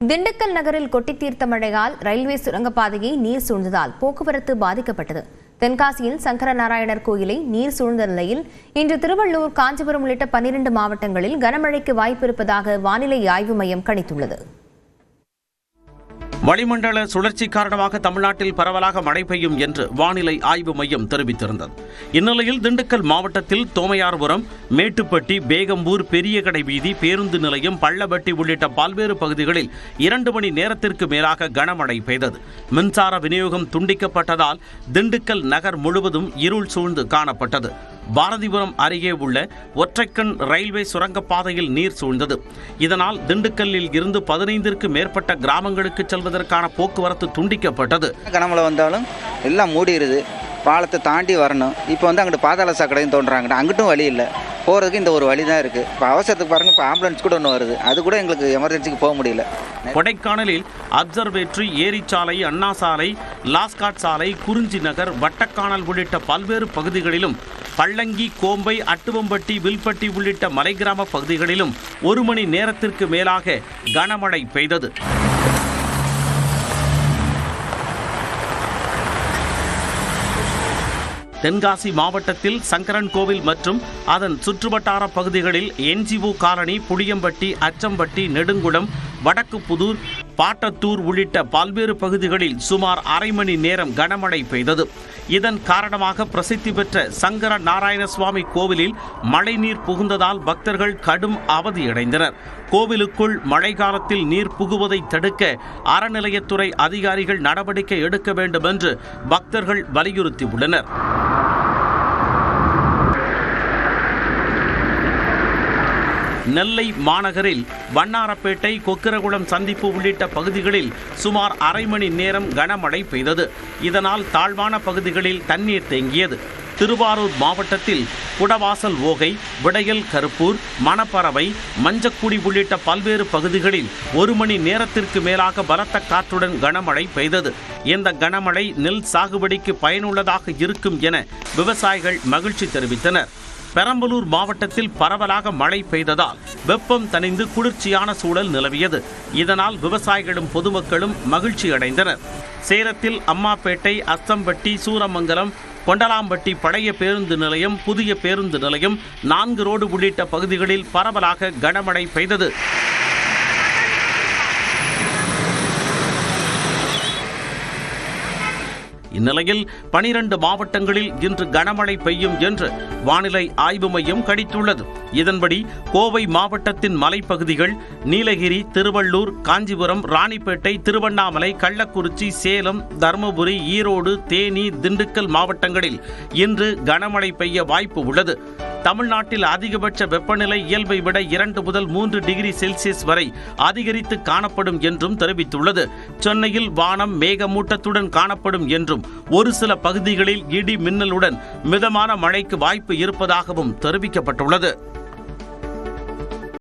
திண்டுக்கல் நகரில் கொட்டி தீர்த்த மழையால் ரயில்வே சுரங்கப்பாதையை நீர் சூழ்ந்ததால் போக்குவரத்து பாதிக்கப்பட்டது. தென்காசியில் சங்கரநாராயணர் கோயிலை நீர் சூழ்ந்த நிலையில் இன்று திருவள்ளூர், காஞ்சிபுரம் உள்ளிட்ட 12 மாவட்டங்களில் கனமழைக்கு வாய்ப்பு இருப்பதாக வானிலை ஆய்வு மையம் கணித்துள்ளது. வளிமண்டல சுழற்சி காரணமாக தமிழ்நாட்டில் பரவலாக மழை பெய்யும் என்று வானிலை ஆய்வு மையம் தெரிவித்திருந்தது. இந்நிலையில் திண்டுக்கல் மாவட்டத்தில் தோமையார்புரம், மேட்டுப்பட்டி, பேகம்பூர், பெரியகடை வீதி, பேருந்து நிலையம், பள்ளப்பட்டி உள்ளிட்ட பல்வேறு பகுதிகளில் 2 மணி நேரத்திற்கு மேலாக கனமழை பெய்தது. மின்சார விநியோகம் துண்டிக்கப்பட்டதால் திண்டுக்கல் நகர் முழுவதும் இருள் சூழ்ந்து காணப்பட்டது. பாரதிபுரம் அருகே உள்ள ஒற்றைக்கண் ரயில்வே சுரங்கப்பாதையில் நீர் சூழ்ந்தது. இதனால் திண்டுக்கல்லில் இருந்து 15ற்கு மேற்பட்ட கிராமங்களுக்கு செல்வதற்கான போக்குவரத்து துண்டிக்கப்பட்டது. கனமழை வந்தாலும் எல்லாம் மூடிடுது. பாலத்தை தாண்டி வரணும். இப்போ அங்கிட்டு பாதாள சாக்கடையும் தோன்றாங்க. அங்கிட்டும் வழி இல்லை. போகிறதுக்கு இந்த ஒரு வழி தான் இருக்குது. இப்போ அவசரத்துக்கு பாருங்கள், இப்போ ஆம்புலன்ஸ் கூட ஒன்று வருது. அது கூட எங்களுக்கு எமர்ஜென்சிக்கு போக முடியல. கொடைக்கானலில் அப்சர்வேட்டரி, ஏரிச்சாலை, அண்ணா சாலை, லாஸ்காட் சாலை, குறிஞ்சி நகர், வட்டக்கானல் உள்ளிட்ட பல்வேறு பகுதிகளிலும், பள்ளங்கி, கோம்பை, அட்டுவம்பட்டி, வில்பட்டி உள்ளிட்ட மலை கிராம பகுதிகளிலும் 1 மணி நேரத்திற்கு மேலாக கனமழை பெய்தது. தென்காசி மாவட்டத்தில் சங்கரன் கோவில் மற்றும் அதன் சுற்றுவட்டார பகுதிகளில் NGO காலனி, புளியம்பட்டி, அச்சம்பட்டி, நெடுங்குளம், வடக்கு புதூர், பாட்டத்தூர் உள்ளிட்ட பல்வேறு பகுதிகளில் சுமார் அரை மணி நேரம் கனமழை பெய்தது. இதன் காரணமாக பிரசித்தி பெற்ற சங்கர நாராயண சுவாமி கோவிலில் மழைநீர் புகுந்ததால் பக்தர்கள் கடும் அவதியடைந்தனர். கோவிலுக்குள் மழை காலத்தில் நீர் புகுவதை தடுக்க அறநிலையத்துறை அதிகாரிகள் நடவடிக்கை எடுக்க வேண்டும் என்று பக்தர்கள் வலியுறுத்தியுள்ளனர். நெல்லை மாநகரில் வண்ணாரப்பேட்டை, கொக்கிரகுளம் சந்திப்பு உள்ளிட்ட பகுதிகளில் சுமார் அரை மணி நேரம் கனமழை பெய்தது. இதனால் தாழ்வான பகுதிகளில் தண்ணீர் தேங்கியது. திருவாரூர் மாவட்டத்தில் குடவாசல், ஓகை, விடையல், கருப்பூர், மணப்பறவை, மஞ்சக்குடி உள்ளிட்ட பல்வேறு பகுதிகளில் 1 மணி நேரத்திற்கு மேலாக பலத்த காற்றுடன் கனமழை பெய்தது. இந்த கனமழை நெல் சாகுபடிக்கு பயனுள்ளதாக இருக்கும் என விவசாயிகள் மகிழ்ச்சி தெரிவித்தனர். பெரம்பலூர் மாவட்டத்தில் பரவலாக மழை பெய்ததால் வெப்பம் தணிந்து குளிர்ச்சியான சூழல் நிலவியது. இதனால் விவசாயிகளும் பொதுமக்களும் மகிழ்ச்சி அடைந்தனர். சேலத்தில் அம்மாப்பேட்டை, அஸ்தம்பட்டி, சூரமங்கலம், கொண்டலாம்பட்டி பழைய பேருந்து நிலையம், புதிய பேருந்து நிலையம், 4 ரோடு உள்ளிட்ட பகுதிகளில் பரவலாக கனமழை பெய்தது. இந்நிலையில் 12 மாவட்டங்களில் இன்று கனமழை பெய்யும் என்று வானிலை ஆய்வு மையம் கணித்துள்ளது. இதன்படி கோவை மாவட்டத்தின் மலைப்பகுதிகள், நீலகிரி, திருவள்ளூர், காஞ்சிபுரம், ராணிப்பேட்டை, திருவண்ணாமலை, கள்ளக்குறிச்சி, சேலம், தருமபுரி, ஈரோடு, தேனி, திண்டுக்கல் மாவட்டங்களில் இன்று கனமழை பெய்ய வாய்ப்பு உள்ளது. தமிழ்நாட்டில் அதிகபட்ச வெப்பநிலை இயல்பை விட 2 முதல் 3 டிகிரி செல்சியஸ் வரை அதிகரித்து காணப்படும் என்றும் தெரிவித்துள்ளது. சென்னையில் வானம் மேகமூட்டத்துடன் காணப்படும் என்றும் ஒரு சில பகுதிகளில் இடி மின்னலுடன் மிதமான மழைக்கு வாய்ப்பு இருப்பதாகவும் தெரிவிக்கப்பட்டுள்ளது.